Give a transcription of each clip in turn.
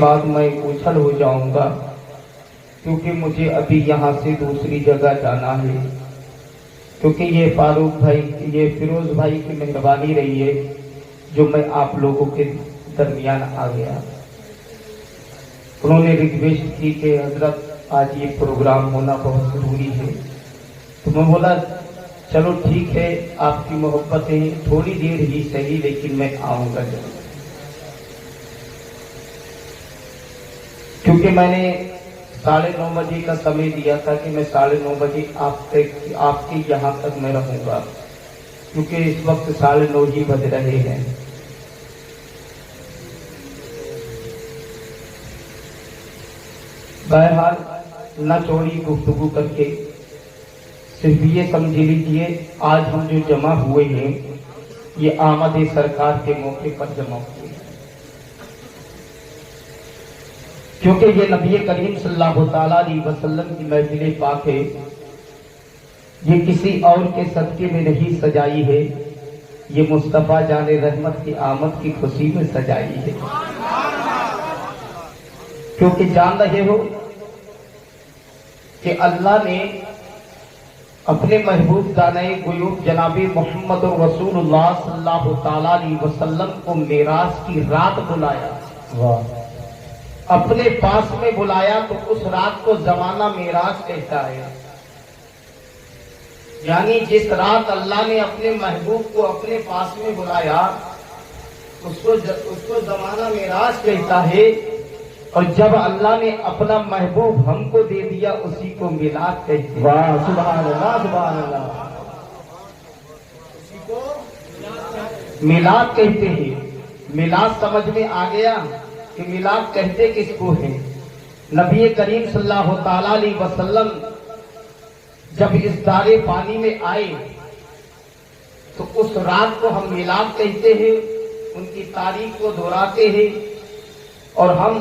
बाद मैं उछल हो जाऊंगा, क्योंकि मुझे अभी यहाँ से दूसरी जगह जाना है। क्योंकि ये फारूक भाई, ये फिरोज भाई की मेहरबानी रही है जो मैं आप लोगों के दरमियान आ गया। उन्होंने रिक्वेस्ट की कि हजरत आज ये प्रोग्राम होना बहुत जरूरी है, तो मैं बोला चलो ठीक है, आपकी मोहब्बत है, थोड़ी देर ही सही लेकिन मैं आऊंगा जरूर। क्योंकि मैंने 9:30 बजे का समय दिया था कि मैं 9:30 बजे आपके यहाँ तक मैं रहूंगा, क्योंकि इस वक्त 9:30 ही बज रहे हैं। बहरहाल न चौड़ी गुफ्तगू करके सिर्फ ये समझ लीजिए, आज हम जो जमा हुए हैं ये आमद सरकार के मौके पर जमा हुए हैं, क्योंकि ये नबी करीम सल्लल्लाहु ताला अलैहि वसल्लम की महफिल पाक है। ये किसी और के सदके में नहीं सजाई है, ये मुस्तफा जाने रहमत की आमद की खुशी में सजाई है। क्योंकि जान रहे हो कि अल्लाह ने अपने महबूब दाने गुयूब जनाबी मोहम्मद रसूलुल्लाह सल्लल्लाहु ताला अलैहि वसल्लम को मेराज की रात बुलाया। वाह, अपने पास में बुलाया तो उस रात को जमाना मेराज कहता है। यानी जिस रात अल्लाह ने अपने महबूब को अपने पास में बुलाया उसको जमाना मेराज कहता है। और जब अल्लाह ने अपना महबूब हमको दे दिया उसी को मिलाद कहते हैं। वाह, सुभान अल्लाह, सुभान अल्लाह। उसी को मिलाद कहते हैं। मिलाद समझ में आ गया कि मिलाद कहते किसको है? नबी करीम सल्लल्लाहु ताला अलैहि वसल्लम जब इस दारे पानी में आए तो उस रात को हम मिलाद कहते हैं, उनकी तारीख को दोहराते हैं और हम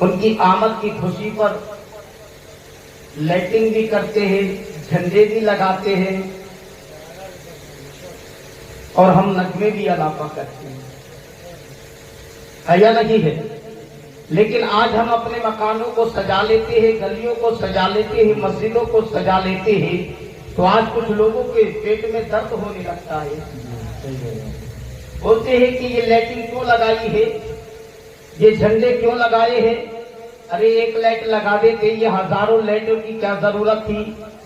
उनकी आमद की खुशी पर लाइटिंग भी करते हैं, झंडे भी लगाते हैं और हम नगमे भी अलापा करते हैं, है या नहीं है? लेकिन आज हम अपने मकानों को सजा लेते हैं, गलियों को सजा लेते हैं, मस्जिदों को सजा लेते हैं, तो आज कुछ लोगों के पेट में दर्द होने लगता है। बोलते हैं कि ये लाइटिंग क्यों लगाई है, ये झंडे क्यों लगाए हैं? अरे एक लाइट लगा देते, ये हजारों लाइटों की क्या जरूरत थी?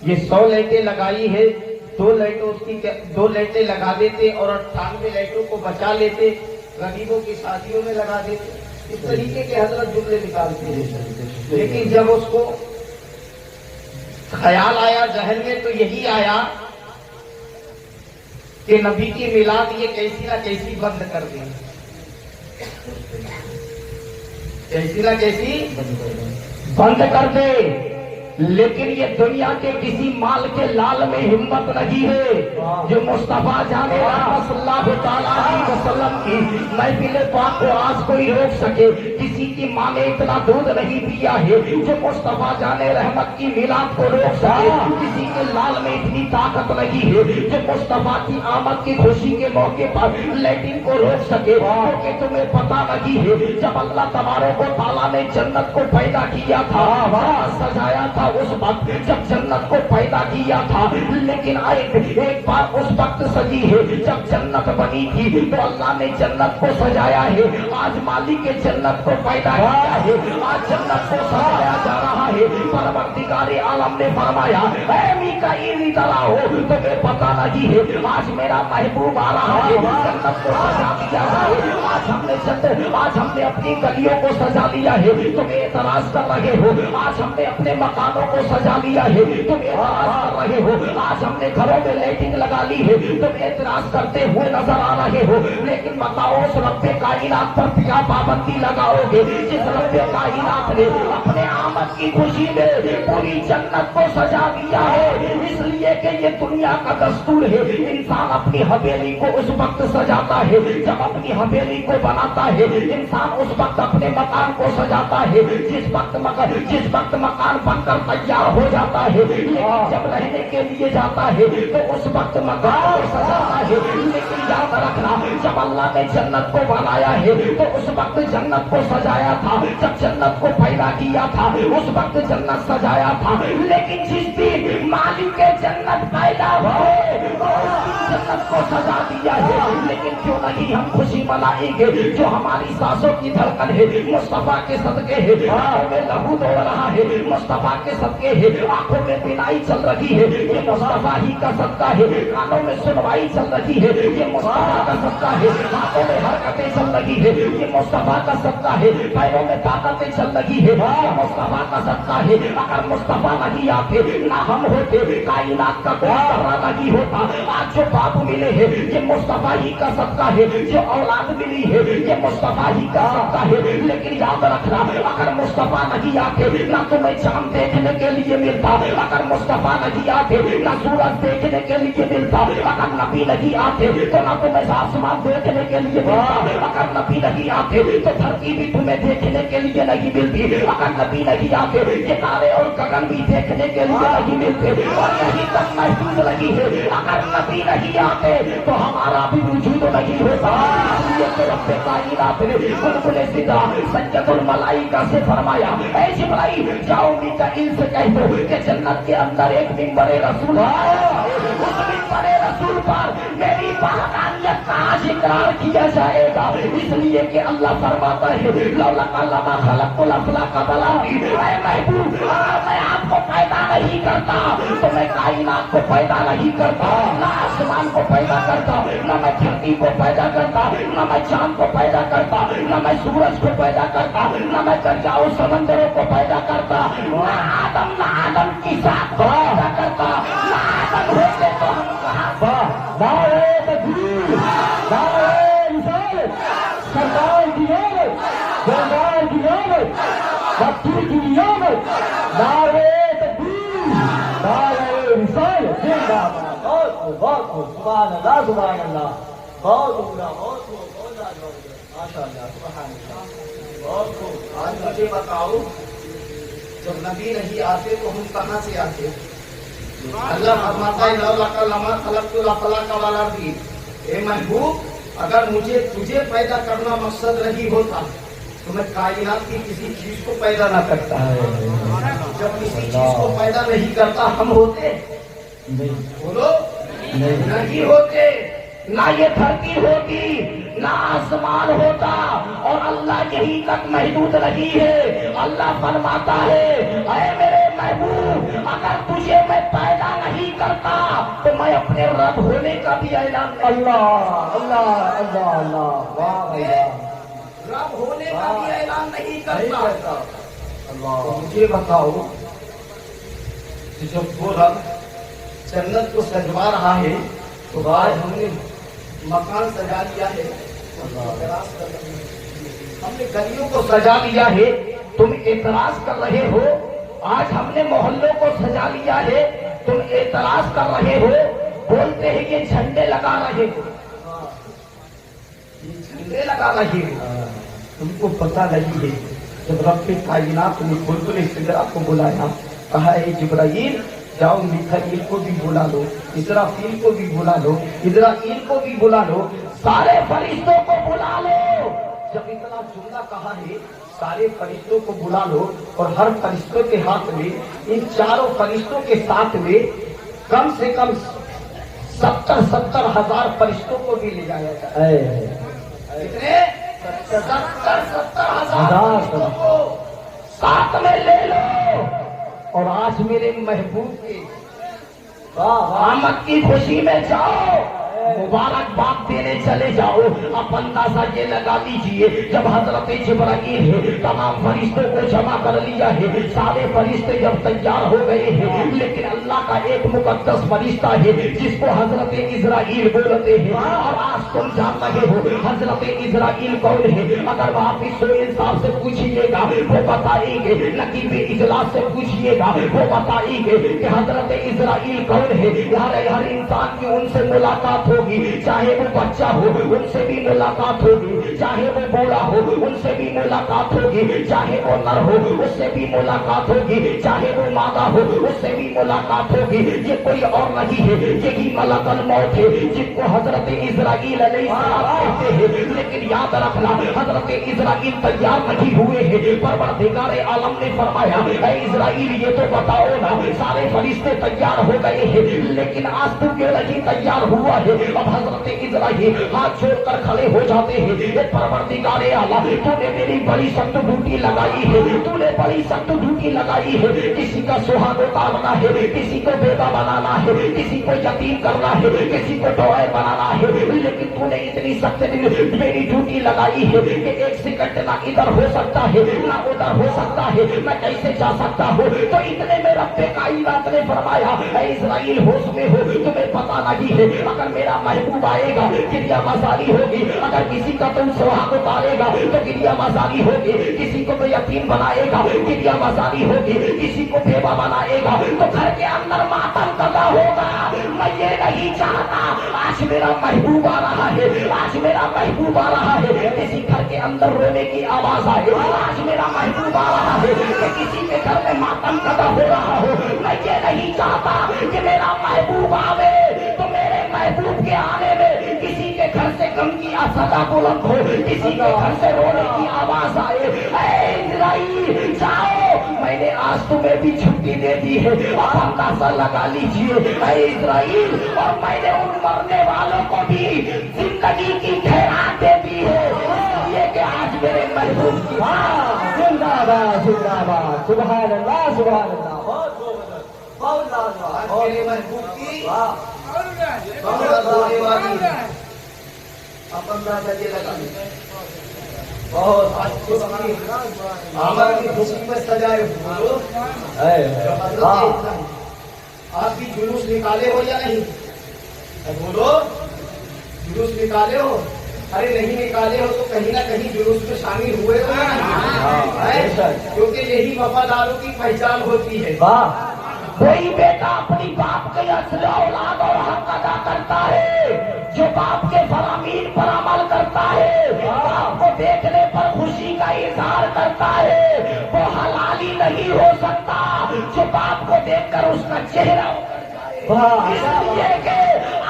ये 100 लाइटें लगाई है, 2 लाइटें लगा देते और 98 लाइटों को बचा लेते, गरीबों की शादियों में लगा देते। इस तरीके के हजरत जुमले निकालते हैं। लेकिन जब उसको ख्याल आया जहन में तो यही आया कि नबी की मिलाद ये कैसी ना कैसी बंद कर दें, कैसी ना कैसी बंद कर दे। लेकिन ये दुनिया के किसी माल के लाल में हिम्मत नहीं है जो मुस्तफा जाने सल्लल्लाहु ताला अलैहि वसल्लम की महफिल पाक को आज कोई रोक सके। किसी की माँ ने इतना दूध नहीं पिया है जो मुस्तफा जाने रहमत की मिलाद को रोक सके। किसी के लाल में इतनी ताकत नहीं है जो मुस्तफा की आमद की खुशी के मौके पर लाइटिंग को रोक सके। क्योंकि तुम्हें पता नहीं है जब अल्लाह तबारक व तआला ने जन्नत को पैदा किया था, सजाया था उस वक्त जब जन्नत को पैदा किया था, लेकिन एक बार उस वक्त सजी है जब जन्नत बनी थी तो अल्लाह ने जन्नत को सजाया है। आज मालिक के जन्नत को पैदा किया है, आज जन्नत को सजाया जा रहा है। परवरदिगारे आलम ने फरमाया ऐ मीकाईल इधर आओ, तुम्हें पता नहीं है आज मेरा महबूब आ रहा है, जन्नत को सजा दिया है। आज हमने अपनी गलियों को सजा लिया है, तुम एतराज कर रहे हो। आज हमने अपने मकानों को सजा लिया है, तुम एतराज कर रहे हो। आज हमने घरों में लाइटिंग लगा ली है, तुम एतराज करते हुए नजर आ रहे हो। लेकिन बताओ उस रब्बे कायनात पर क्या पाबंदी लगाओगे जिस रब्बे कायनात ने अपने आमद की खुशी में पूरी जन्नत को सजा दिया है? इसलिए कि ये दुनिया का दस्तूर है, इंसान अपनी हवेली को उस वक्त सजाता है जब अपनी हवेली को बनाता है। इंसान उस वक्त अपने मकान को सजाता है जिस वक्त मकान बनकर तैयार हो जाता है। लेकिन जब रहने के लिए जाता है तो उस वक्त मकान को सजाता है لیکن یاد رکھنا جب اللہ نے جنت کو بنایا ہے تو اس وقت جنت کو سجایا تھا، جب جنت کو پیدا کیا تھا اس وقت جنت سجایا تھا، لیکن جس دن مالک جنت پیدا ہوئے جنت کو سجا دیا ہے۔ لیکن کیوں نہیں ہم خوشی منائیں گے؟ جو ہماری سانسوں کی دھڑکن ہے مصطفیٰ کے صدقے ہے، آنکھوں میں لہو دوڑ رہا ہے مصطفیٰ کے صدقے ہے، آنکھوں میں بینائی چل رہی ہے یہ مصطفیٰ ہی کا صدقہ ہے، کانوں میں سنوائی چل رہی ہے یہ مصطفیٰ کا صدقہ ہے، ہاتھوں میں حرکتیں چل رہی ہے یہ مصطفیٰ کا صدقہ ہے، پیروں میں طاقتیں چل رہی ہے یہ مصطفیٰ کا صدقہ ہے۔ اگر مصطفیٰ نہیں آتے نہ ہم ہوتے، کائنات کا کوئی ذرہ نہیں ہوتا۔ آج جو باپ ملے ہیں یہ مصطفیٰ ہی کا صدقہ ہے، جو اولاد ملی ہے یہ مصطفیٰ ہی کا صدقہ ہے۔ لیکن یاد رکھنا اگر مصطفیٰ نہیں آتے نہ تمہیں چاند دیکھنے کے لیے ملتا، اگر مصطفیٰ نہیں آتے نہ سورج دیکھنے کے لیے ملتا، اگر نبی نہیں آتے تو نہ تمہیں آسمان دیکھنے کے لیے ملتا، اگر نبی نہیں آتے تو دھرتی بھی تمہیں دیکھنے کے لیے نہیں ملتی، اگر نبی نہیں آتے یہ تارے اور گگن بھی دیکھنے کے لیے نہیں ملتے، اور یہی تک محدود لگی ہے اگر نبی نہیں آتے تو ہمارا بھی وجود نہیں ہوتا۔ اس لیے تو رب کائنات نے بلبل صدا سید الملائکہ سے فرمایا اے جبرائیل جاؤ میکائیل سے کہہ دو کہ جنت کے اندر ایک منبر رسول ہے، اس منبر رسول پر میری وحدانیت کا آج اقرار کیا جائے گا، اس لیے کہ اللہ فرماتا ہے لولا لما خلقت الافلاک والارض، اے محبوب اگر میں آپ کو پیدا نہیں کرتا تو میں کائنات کو پیدا نہیں کرتا، نہ آسمان کو پیدا کرتا، نہ میں دھرتی کو پیدا کرتا، نہ میں چاند کو پیدا کرتا، نہ میں سورج کو پیدا کرتا، نہ میں دریاؤں سمندروں کو پیدا کرتا، نہ آدم کی ذات کو پیدا کرتا، نہ آدم ہوتے تو ہم کہاں نعرہ تکبیر، نعرہ رسالت، سرکار کی آمد، سرکار کی آمد، بخشی کی آمد، نعرہ تکبیر، نعرہ رسالت، زندہ باد۔ بہت خوب سبحان اللہ سبحان اللہ، بہت عمدہ، بہت خوب، بہت لاجواب، ماشاء اللہ سبحان اللہ، بہت خوب۔ آج مجھے بتاؤ جب نبی نہیں آتے تو ہم کہاں سے آتے؟ اللہ فرماتا ہے لولا لما خلقت الافلاک والارض، اے محبوب اگر مجھے تجھے پیدا کرنا مقصد نہیں ہوتا تو میں کائنات کی کسی چیز کو پیدا نہ کرتا۔ جب کسی چیز کو پیدا نہیں کرتا ہم ہوتے؟ بولو نہیں ہوتے، نہ یہ دھرتی ہوتی نہ آسمان ہوتا، اور اللہ یہی تک محدود نہیں ہے۔ اللہ فرماتا ہے اے میرے محبوب اگر تجھے میں پیدا نہیں کرتا تو میں اپنے رب ہونے کا بھی اعلان نہیں، اللہ اللہ اللہ اللہ، واہ رب ہونے کا بھی اعلان نہیں کرتا۔ اللہ، مجھے بتاؤ کہ جب وہ رب جنت کو سجوا رہا ہے تو آج ہم نے مکان سجا لیا ہے، ہم نے گلیوں کو سجا لیا ہے، تم اعتراض کر رہے ہو، آج ہم نے محلوں کو سجا لیا ہے، تم اعتراض کر رہے ہو، بولتے ہیں یہ جھنڈے لگا رہے ہو، یہ جھنڈے لگا رہے ہو، تم کو پتہ نہیں ہے جب رب کائنات نے بلبل صدا کو بلایا کہا اے جبرائیل جاؤ میکائیل کو بھی بلا لو، اسرافیل کو بھی بلا لو، اسرائیل کو بھی بلا لو، سارے فرشتوں کو بلا لو۔ جب اتنا جملہ کہا ہے سارے فرشتوں کو بلا لو، اور ہر فرشتوں کے ہاتھ میں ان چاروں فرشتوں کے ساتھ میں کم سے کم 70 ہزار فرشتوں کو بھی لے جایا جائے۔ کتنے؟ 70 ہزار فرشتوں کو ساتھ میں لے لو، اور آج میرے محبوب کی آمد کی خوشی میں جاؤ، مبارکباد دینے چلے جاؤ۔ اب اندازہ یہ لگا لیجئے جب حضرت جبرائیل ہے تمام فرشتوں کو جمع کر لیا ہے، سارے فرشتے جب تیار ہو گئے ہیں، لیکن اللہ کا ایک مقدس فرشتہ ہے جس کو حضرت اسرائیل بولتے ہیں، اور آج تم جان رہے ہو حضرت اسرائیل کون ہے؟ اگر واپس سوئل صاحب سے پوچھئے گا وہ بتائیں گے، نقیب اجلاس سے پوچھئے گا وہ بتائیں گے کہ حضرت اسرائیل کون ہے۔ ہر انسان کی ان سے ملاقات ہو होगी, चाहे वो बच्चा हो उनसे भी मुलाकात होगी, चाहे वो बूढ़ा हो उनसे भी मुलाकात होगी, चाहे वो नर हो उससे भी मुलाकात होगी, चाहे वो मादा हो उससे भी मुलाकात होगी। ये कोई और नहीं है, यही मलकुल मौत है जिनको हजरत इजराइल अलैहिस्सलाम कहते हैं। लेकिन याद रखना, हजरत इजराइल तैयार नहीं हुए हैं। परवरदिगार आलम ने फरमाया, ऐ इजराइल ये तो बताओ ना, सारे फरिश्ते तैयार हो गए हैं लेकिन आज तू क्यों नहीं तैयार हुआ है। अब हजरत इजराइल हाथ छोड़कर खड़े हो जाते हैं, ये परवरदिगार आलम तूने मेरी बड़ी सख्त ड्यूटी लगाई है, तूने बड़ी सख्त ड्यूटी लगाई है। किसी का सुहाग उतारना है, किसी को बेटा बनाना है, किसी को यतीम करना है, किसी को टॉय बनाना है, लेकिन तूने इतनी सख्त मेरी ड्यूटी लगाई है कि एक सेकंड ना इधर हो सकता है ना उधर हो सकता है, मैं कैसे जा सकता हूँ। तो इतने में रब्बे कायनात ने फरमाया, ऐ इजराइल होश में हो, तुम्हें पता नहीं है अगर मेरा महबूब आएगा गिरिया मसाली होगी, अगर किसी का तुम सुहाग उतारेगा तो गिरिया मसाली होगी, किसी को तो यतीम बनाएगा गिरिया मसाली होगी, किसी को बेवा बनाएगा तो घर के अंदर मातम कदा होगा। मैं ये नहीं चाहता आज मेरा महबूब आ रहा है, आज मेरा महबूब आ रहा है किसी घर के अंदर रोने की आवाज आए, आज मेरा महबूब आ रहा है कि किसी के घर में मातम कदा हो रहा हो। मैं ये नहीं चाहता कि मेरा महबूब आवे तो मेरे महबूब के आने में किसी के घर से गम की सदा बुलंद हो, किसी के घर से रोने की आवाज आए। ऐ इजराइल जाओ, मैंने आज तुम्हें भी छुट्टी दे दी है, अब अंदाजा लगा लीजिए ऐ इजराइल, और मैंने उन मरने वालों को भी जिंदगी की खैरात दे दी है, इसलिए कि आज मेरे महबूब की जिंदाबाद जिंदाबाद, सुभान अल्लाह सुभान अल्लाह। बहुत आज मेरे महबूब की बहुत होने वाली है। अब अंदाजा ये लगा बहुत आज खुशी हमारी खुशी में सजाए हुए आप भी जुलूस निकाले हो या नहीं? बोलो, जुलूस निकाले हो? अरे नहीं निकाले हो तो कहीं ना कहीं जुलूस में शामिल हुए हो या नहीं? क्योंकि यही वफादारों की पहचान होती है। कोई बेटा अपनी बाप के असल औलाद और हक अदा करता है, जो बाप के फरामीन पर अमल करता है, बाप को देखने पर खुशी का इजहार करता है, वो हलाली नहीं हो सकता जो बाप को देखकर उसका चेहरा उतर जाए। इसलिए कि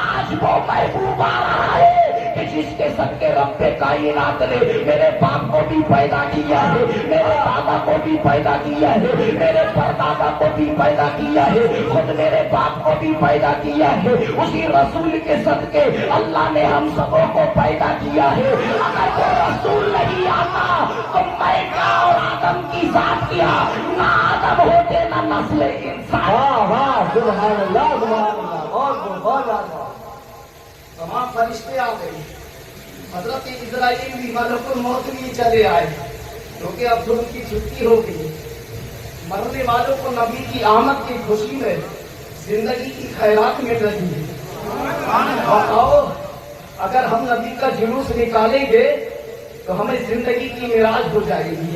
आज वो महबूब आ रहा है कि जिसके सदके रब्बे कायनात ने मेरे बाप को भी पैदा किया है, मेरे दादा को भी पैदा किया है, मेरे परदादा को भी पैदा किया है, खुद मेरे बाप को भी पैदा किया है, उसी रसूल के सदके अल्लाह ने हम सबों को पैदा किया है। अगर वो रसूल नहीं आता तो मैं क्या और आदम की जात क्या, ना आदम होते ना नस्ल इंसान। सुभान अल्लाह सुभान अल्लाह, बहुत तमाम फरिश्ते आ गए, हजरत इजराइल भी मलकुल मौत भी चले आए, क्योंकि अब तो उनकी छुट्टी हो गई। मरने वालों को नबी की आमद की खुशी में जिंदगी की खैरात मिल रही है। बताओ, अगर हम नबी का जुलूस निकालेंगे तो हमें जिंदगी की मिराज हो जाएगी,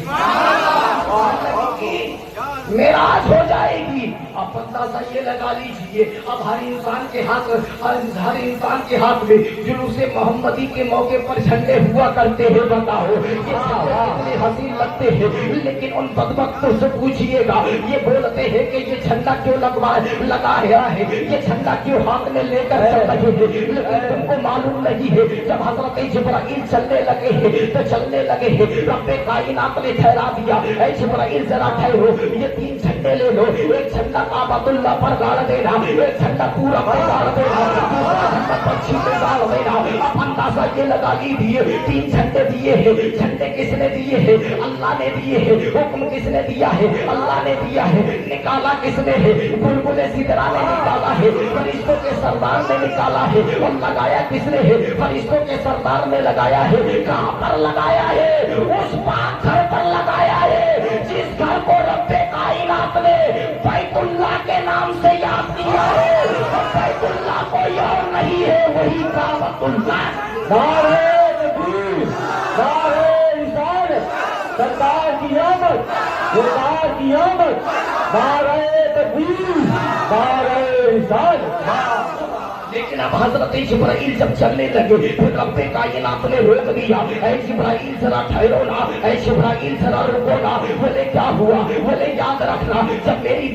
मिराज हो जाएगी। अब अंदाजा ये लगा लीजिए, अब हर इंसान के हाथ में जुलूसे मोहम्मदी के मौके पर झंडे हुआ करते हैं। बताओ ये झंडे कितने हसीन लगते हैं, लेकिन उन बदबख्तों से पूछिएगा, ये बोलते हैं कि ये झंडा क्यों लगाया है, ये झंडा क्यों हाथ में लेकर चल रहे हैं, लेकिन तुमको मालूम नहीं है जब हजरत जिब्राइल चलने लगे हैं तो चलने लगे हैं, रब्बे कायनात ने ठहरा दिया, ऐ जिब्राइल जरा ठहरो, ये 3 झंडे ले लो, एक झंडा काबतुल्लाह पर गाड़ देना, एक झंडा पूरा पर गाड़ देना, दूसरा झंडा पश्चिम में गाड़ देना। अब अंदाजा ये लगा लीजिए, 3 झंडे दिए हैं, झंडे किसने दिए हैं? अल्लाह ने दिए हैं। हुक्म किसने दिया है? अल्लाह ने दिया है। निकाला किसने है? बुलबुले सिदरा ने निकाला है, फरिश्तों के सरदार ने निकाला है। और लगाया किसने है? फरिश्तों के सरदार ने लगाया है। कहां पर लगाया है? उस पाक घर पर लगाया है जिस घर को रब्बे कायनात ने बैतुल्लाह के नाम से याद किया है। और बैतुल्लाह कोई और नहीं है, वही काबतुल्लाह। नारे तकबीर, नारे रिसालत, सरकार की आमद, सरकार की आमद, नारे तकबीर, नारे रिसालत। लेकिन अब हजरत जिब्राइल जब चलने लगे फिर रब्बे कायनात ने रोक दिया, ऐ जिब्राइल जरा ठहरो ना, ऐ जिब्राइल जरा रुको ना। बोले क्या हुआ? बोले याद रखना जब मेरी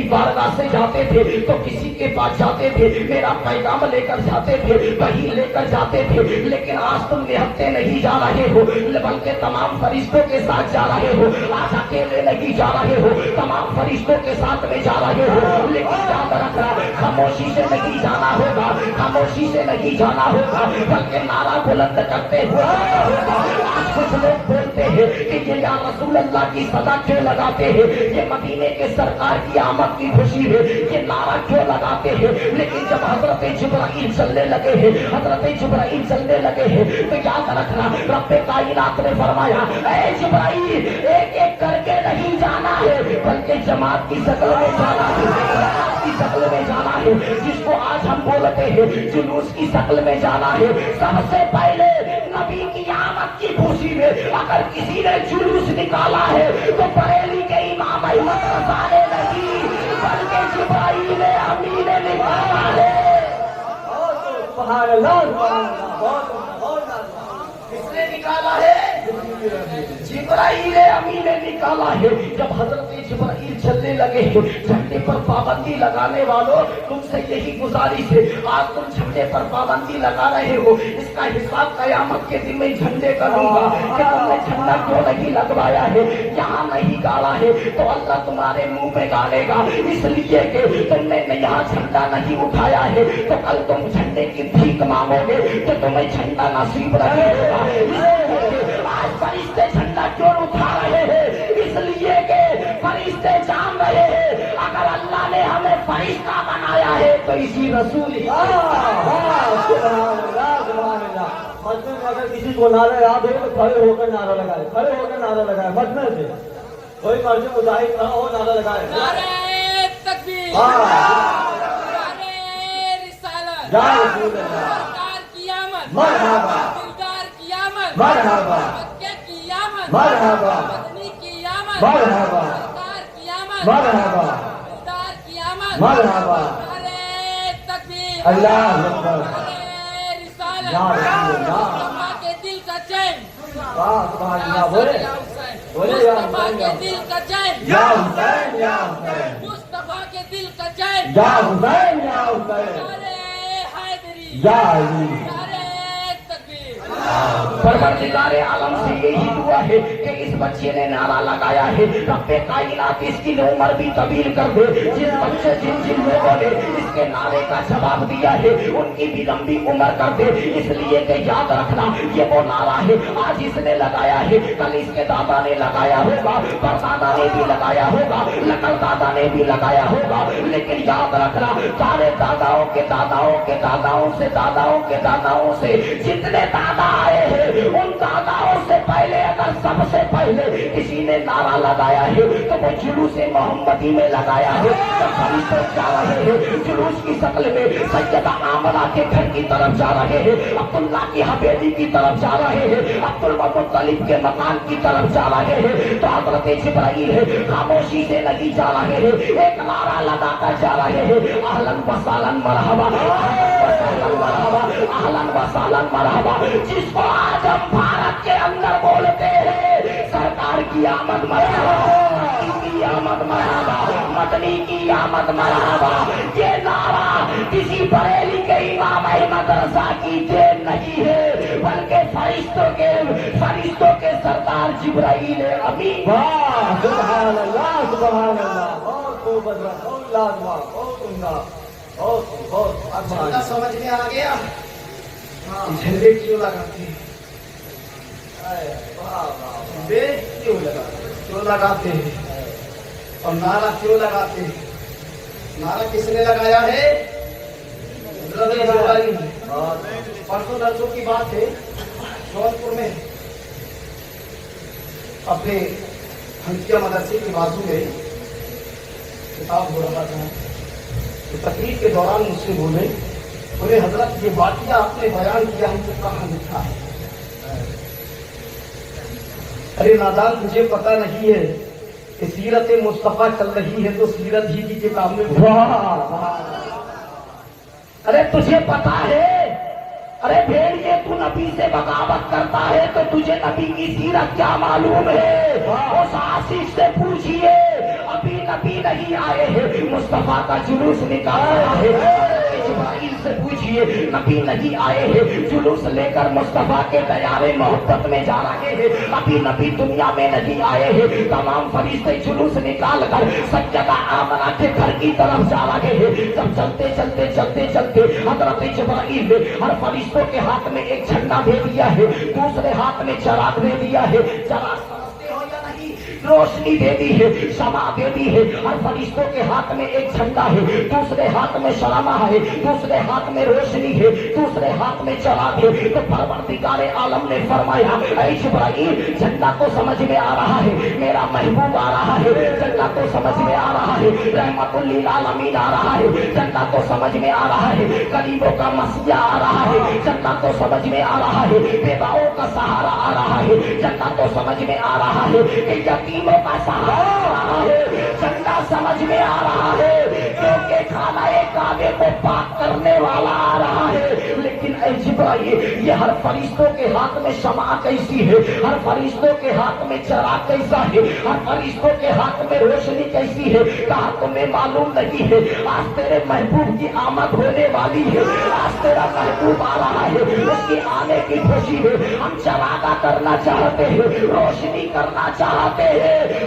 बारगाह से जाते थे तो किसी के पास जाते थे, मेरा पैगाम लेकर जाते थे, वही लेकर जाते थे, लेकिन आज तुम निहत्ते नहीं जा रहे हो बल्कि तमाम फरिश्तों के साथ जा रहे हो। आज अकेले नहीं जा रहे हो, तमाम फरिश्तों के साथ में जा रहे हो। लेकिन याद रखना खामोशी से नहीं जाना होगा, खामोशी से नहीं जाना होगा बल्कि नारा बुलंद करते हुए जाना होगा। आज कुछ लोग बोलते हैं कि ये या रसूल अल्लाह की सदा क्यों लगाते हैं, ये मदीने के सरकार की आमद की खुशी में ये नारा क्यों लगाते हैं। लेकिन जब हजरत जिब्राइल चलने लगे हैं, हजरत जिब्राइल चलने लगे हैं तो याद रखना रब्बे कायनात ने फरमाया, ऐ जिब्राइल एक एक करके नहीं जाना है बल्कि जमात की शक्ल में जाना है, जमात की शक्ल में जाना है, जिसको आज हम बोलते हैं जुलूस की शक्ल में जाना है। सबसे पहले नबी की आमद की खुशी में अगर किसी ने जुलूस निकाला है तो बरेली के इमाम अहमद रज़ा ने नहीं बल्कि जिब्राइल अमीन ने निकाला है। सुभान अल्लाह, सुभान अल्लाह, किसने निकाला है? जिब्राइल अमीन ने निकाला है। जब हजरत जिब्राइल चलने लगे हैं, झंडे पर पाबंदी लगाने वालों तुमसे यही गुजारिश है, आज तुम झंडे पर पाबंदी लगा रहे हो, इसका हिसाब कयामत के दिन में झंडे करूंगा कि तुमने झंडा क्यों नहीं लगवाया है, यहाँ नहीं गाड़ा है तो अल्लाह तुम्हारे मुंह में गाड़ेगा। इसलिए कि तुमने यहाँ झंडा नहीं उठाया है तो कल तुम झंडे की भीख मांगोगे तो तुम्हें झंडा नसीब नहीं होगा। आज फरिश्ते झंडा क्यों उठा रहे हैं? इसलिए कि फरिश्ते जान रहे हैं अगर अल्लाह ने हमें फरिश्ता बनाया है तो इसी रसूल मजमे में अगर किसी को नारा याद हो तो खड़े होकर नारा लगाए, खड़े होकर नारा लगाए। मजमे से कोई मर्जी मुजाहिद ना हो, नारा लगाए। नारे तकबीर, नारे रिसालत, या रसूल अल्लाह, सरकार की आमद, मरहबा, दिलदार की आमद, मरहबा, मक्के की आमद, मरहबा, मदनी की आमद, मरहबा, सरकार की आमद, मरहबा, दिलदार की आमद, मरहबा, नारे तकबीर, अल्लाह अकबर, नारे रिसालत, या रसूल अल्लाह, मुस्तफा के दिल का चैन, वाह सुभान अल्लाह, बोले या हुसैन, बोले या मुस्तफा हुसैन, के दिल का चैन, या हुसैन, या हुसैन, मुस्तफा के दिल का चैन, या हुसैन, या हुसैन, नारे हैदरी, या अली, नारे तकबीर। परवरदिगारे आलम से यही दुआ है कि इस बच्चे ने नारा लगाया है रब्बे कायनात इसकी उम्र भी तवील कर दे। जिस बच्चे जिन लोगों ने इसके नारे का जवाब दिया है उनकी भी लंबी उम्र कर दे। इसलिए कि याद रखना ये वो नारा है आज इसने लगाया है, कल इसके दादा ने लगाया होगा, परदादा ने भी लगाया होगा, नकल दादा ने भी लगाया होगा। लेकिन याद रखना सारे दादाओं के दादाओं के दादाओं से दादाओं के दादाओं से जितने दादा आए हैं उन दादाओं से पहले अगर सबसे पहले किसी ने नारा लगाया है तो वो जुलूस मोहम्मदी में लगाया है। जब फरिश्ते जा रहे हैं जुलूस की शक्ल में सैयदा आमना के घर की तरफ जा रहे हैं, अब्दुल्ला की हवेली की तरफ जा रहे हैं, अब्दुल मुत्तलिब के मकान की तरफ जा रहे हैं तो हजरत जिब्राइल है खामोशी से नहीं जा रहे हैं, एक नारा लगाकर जा रहे हैं, अहलन व सहलन मरहबा, अहलन व सहलन मरहबा। जिसको आज हम भारत के अंदर बोलते हैं सरकार की आमद मरहबा, की आमद मरहबा, मदनी की आमद मरहबा। ये नारा किसी बरेली के इमाम अहमद रज़ा की देन नहीं है बल्कि फरिश्तों के सरदार जिब्राइल अमीन। वाह सुभान अल्लाह, सुभान अल्लाह, बहुत खूब अजरा, बहुत लाजवाब, बहुत उम्दा, बहुत अच्छा। समझ में आ गया झंडे क्यों लगाते हैं? झंडे क्यों लगाते हैं और नारा क्यों लगाते हैं? नारा किसने लगाया है? परसों दरसों की बात है, जौनपुर में अपने हंसिया मदरसे के बाजू में किताब हो रहा था तो तकरीर के दौरान मुझसे बोले हजरत ये वाक़या आपने बयान किया हमको कहाँ लिखा है? अरे नादान तुझे पता नहीं है कि सीरत मुस्तफा चल रही है तो सीरत ही की किताब में अरे तुझे पता है, अरे भेड़िए तू नबी से बगावत करता है तो तुझे नबी की सीरत क्या मालूम है? उस आशीष से पूछिए, अभी नबी नहीं आए हैं, मुस्तफा का जुलूस निकाल रहा है। इस्माइल से पूछिए, नबी नहीं आए हैं, जुलूस लेकर मुस्तफा के दयारे मोहब्बत में जा रहे हैं। अभी नबी दुनिया में नहीं आए हैं, तमाम फरिश्ते जुलूस निकाल कर सज्जदा आमना के घर की तरफ जा रहे हैं। जब चलते चलते चलते चलते हजरत जिब्राइल ने हर फरिश्तों के हाथ में एक झंडा दे दिया है, दूसरे हाथ में चराग दे दिया है। चराग समझते हो या नहीं? रोशनी दे दी है, शमा दे दी है। हर फरिश्तों के हाथ में एक झंडा है, दूसरे हाथ में शरामा है, दूसरे हाथ में रोशनी है, दूसरे हाथ में चराग है। तो परवरदिगारे आलम ने फरमाया, ऐ जिब्राइल, झंडा तो समझ में आ रहा है, मेरा महबूब आ रहा है, झंडा तो समझ में आ रहा है, रहमतुल लिल आलमीन आ रहा है, झंडा तो समझ में आ रहा है, गरीबों का मसीहा आ रहा है, झंडा तो समझ में आ रहा है, बेवाओं का सहारा आ रहा है, झंडा तो समझ में आ रहा है, यतीमों का सहारा आ रहा है, झंडा समझ में आ रहा है, क्योंकि खानाए काबे को पाक करने वाला आ रहा है। लेकिन ऐ जिब्राइल, ये हर फरिश्तों के हाथ में शमा कैसी है, हर फरिश्तों के हाथ में चराग कैसा है, हर फरिश्तों के हाथ में रोशनी कैसी है? कहा तुम्हें मालूम नहीं है, आज तेरे महबूब की आमद होने वाली है, आज तेरा महबूब आ रहा है, उसके आने की खुशी में हम चरागा करना चाहते हैं, रोशनी करना चाहते हैं।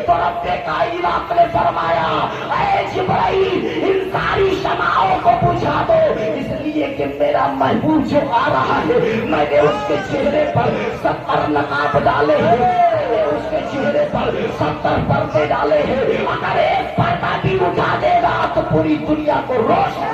तो रब्बे कायनात ने फरमाया, ऐ जिब्राइल, इन सारी शमाओं को बुझा दो, इसलिए कि मेरा महबूब जो आ रहा है, मैंने उसके चेहरे पर 70 नकाब डाले हैं, मैंने उसके चेहरे पर 70 पर्दे डाले हैं। अगर एक पर्दा भी उठा देगा तो पूरी दुनिया को रोशन।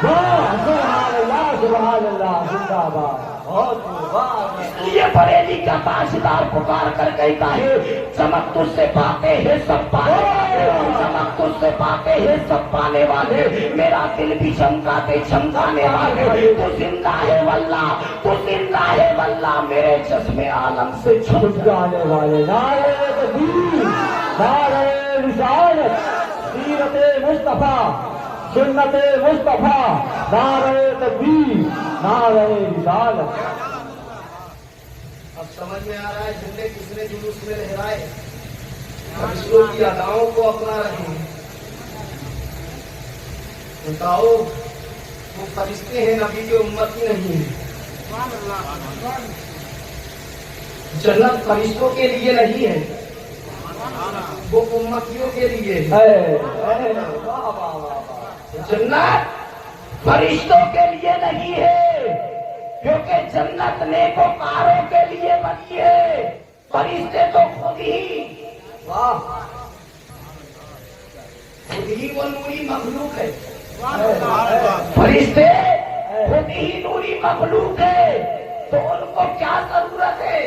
ये बरेली का ताजदार पुकार कर कहता है, चमक तुझसे पाते हैं सब पाने वाले, चमक तुझसे पाते हैं सब पाने वाले, मेरा दिल भी चमकाते चमकाने वाले, तू जिंदा है वल्ला, तू जिंदा है वल्ला, मेरे चश्मे आलम से छुप जाने वाले। नारे तकबीर, नारे रिसालत, सीरते मुस्तफा, सुन्नते मुस्तफा, नारे तकबीर, नारे रिसालत। अब समझ में आ रहा है झंडे किसने जुलूस में लहराए, फरिश्तों की अदाओं को अपना रहे हैं। बताओ, वो फरिश्ते हैं, नबी के उम्मती नहीं है। जन्नत फरिश्तों के लिए नहीं है, वो उम्मतियों के लिए है। जन्नत फरिश्तों के लिए नहीं है, क्योंकि जन्नत नेकोकारों के लिए बनी है, फरिश्ते तो खुद ही वो नूरी मखलूक है। फरिश्ते खुद ही नूरी मखलूक है, तो उनको क्या जरूरत है?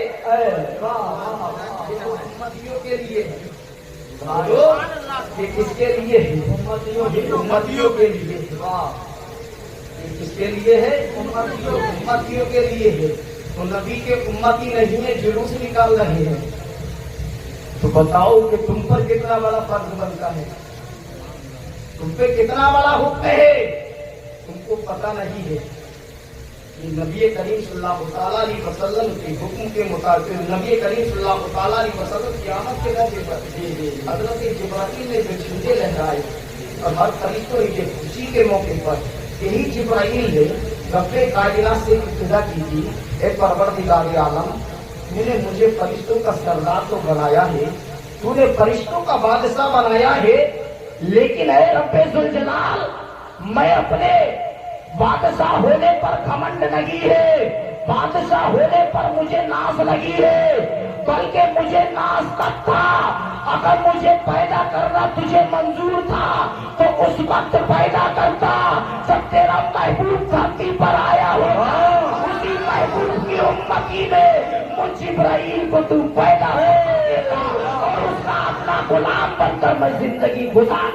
उम्मतियों के लिए, ये किसके लिए है? उम्मतियों के लिए। किसके लिए है? उम्मतियों के लिए है। तो नबी के उम्मती नहीं है, जुलूस निकाल रहे हैं। तो बताओ कि तुम पर कितना बड़ा फर्ज बनता है, तुम पे कितना बड़ा हुक्म है, तुमको पता नहीं है। ये नबी करीम सल्लल्लाहु अलैहि वसल्लम के हुक्म के मुताबिक नबी करीम सल्लल्लाहु अलैहि वसल्लम क़यामत के दौर पर हज़रत जिब्राइल ने जो झंडे लहराए और हर फरिश्तों की खुशी के मौके पर यही जिब्राइल ने रब्बे कायनात से इब्तिदा की थी, ए परवरदिगार आलम, तूने मुझे फरिश्तों का सरदार तो बनाया है, तूने फरिश्तों का बादशाह बनाया है, लेकिन है रब्बे जुल जलाल, मैं अपने बादशाह होने पर घमंड नहीं है, बादशाह होने पर मुझे नाज लगी है, बल्कि मुझे नाज तक था। अगर मुझे पैदा करना तुझे मंजूर था तो उस वक्त पैदा करता जब तेरा महबूब धरती पर आया होगा। उसी महबूब की उम्मती में मुझ जिब्राइल को तू पैदा देता और उसका अपना गुलाम बनकर मैं जिंदगी गुजार।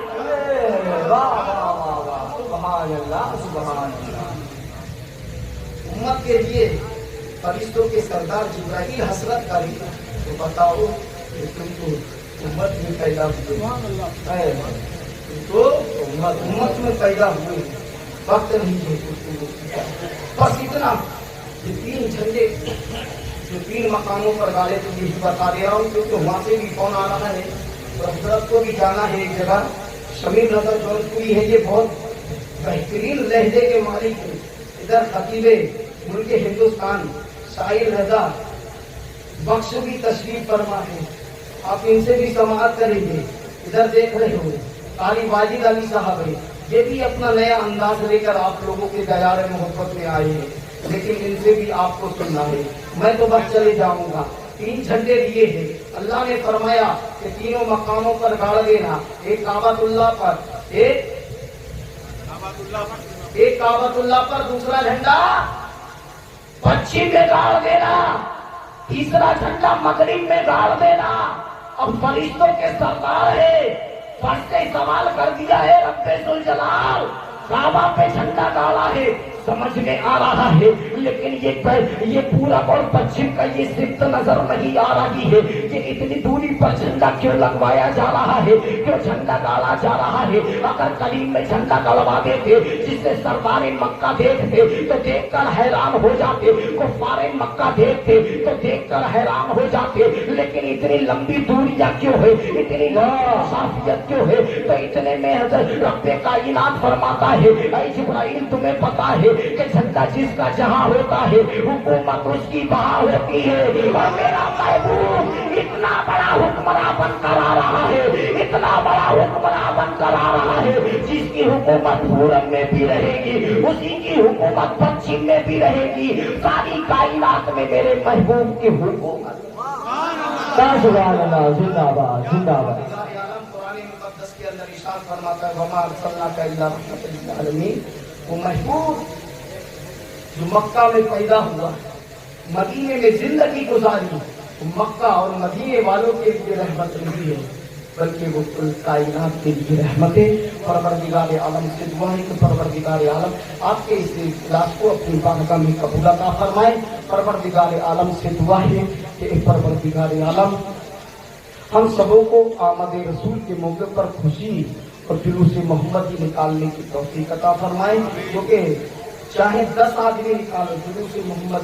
उम्मत के लिए फरिश्तों के सरदार जिब्राइल हसरत करी, तो बताओ कि तुमको उम्मत में पैदा हुए, तुमको उम्मत में पैदा हुए, وقت نہیں ہے گفتگو کا۔ بس اتنا، یہ 3 جھنڈے جو 3 مقاموں پر گاڑے تو یہی بتا دے رہا ہوں، کیونکہ وہاں سے بھی فون آ رہا ہے اور حضرت کو بھی جانا ہے ایک جگہ۔ شمیم رضا جونپوری ہے، یہ بہت بہترین لہجے کے مالک ہیں۔ ادھر خطیب ملک ہندوستان ساحل رضا بخش بھی تشریف فرما ہے، آپ ان سے بھی سماعت کریں گے۔ ادھر دیکھ رہے ہو قاری واجد علی صاحب ہے، یہ بھی اپنا نیا انداز لے کر آپ لوگوں کے دیار محبت میں آئے ہیں، لیکن ان سے بھی آپ کو سننا ہے۔ میں تو بس چلے جاؤں گا۔ 3 جھنڈے دیے ہیں، اللہ نے فرمایا کہ تینوں مقاموں پر گاڑ دینا، ایک کعبۃ اللہ پر، ایک کعبۃ اللہ پر، دوسرا جھنڈا پچھم میں گاڑ دینا، تیسرا جھنڈا مغرب میں گاڑ دینا۔ اب فرشتوں کے سردار ہے، فرشتے سوال کر دیا ہے رب ذوالجلال، کعبہ پہ جھنڈا گاڑا ہے، سمجھ میں آ رہا ہے، لیکن یہ پورب اور پچھم کا یہ صفت نظر نہیں آ رہی ہے کہ اتنی دوری پر جھنڈا کیوں لگوایا جا رہا ہے، کیوں جھنڈا گاڑا جا رہا ہے۔ اگر کریم میں جھنڈا گڑوا دیتے جسے سردار مکہ دیکھتے تو دیکھ کر حیران ہو جاتے، کفار مکہ دیکھتے تو دیکھ کر حیران ہو جاتے، لیکن اتنی لمبی دوریاں کیوں ہے، اتنی لمبی مسافت کیوں ہے؟ تو اتنے میں حضرت رب کائنات فرماتا ہے، اے جبرائیل تمہیں پتا ہے کہ جھنڈا جس کا جہاں ہوتا ہے حکومت اس کی وہاں ہوتی ہے، اور میرا محبوب اتنا بڑا حکمراں بن کر آ رہا ہے، اتنا بڑا حکمراں بن کر آ رہا ہے، جس کی حکومت پورب میں بھی رہے گی، اسی کی حکومت پچھم میں بھی رہے گی، ساری کائنات میں میرے محبوب کی حکومت۔ سبحان اللہ، زندہ باد، زندہ باد۔ قرآن مقدس کے اندر ارشاد فرماتا ہے وما ارسلناک الا رحمۃ للعالمین۔ وہ محبوب جو مکہ میں پیدا ہوا، مدینے میں زندگی گزاری، مکہ اور مدینے والوں کے لیے رحمت نہیں ہے بلکہ وہ کل کائنات کے لیے رحمت ہے۔ پروردگار عالم سے دعا ہے کہ پروردگار عالم آپ کے اس اجلاس کو اپنی بارگاہ میں قبول عطا فرمائے۔ پروردگار عالم سے دعا ہے کہ اے پروردگار عالم ہم سبوں کو آمد رسول کے موقع پر خوشی اور جلوس محمدی نکالنے کی توفیق عطا فرمائے، کیونکہ چاہے 10 آدمی نکالو جلوس محمد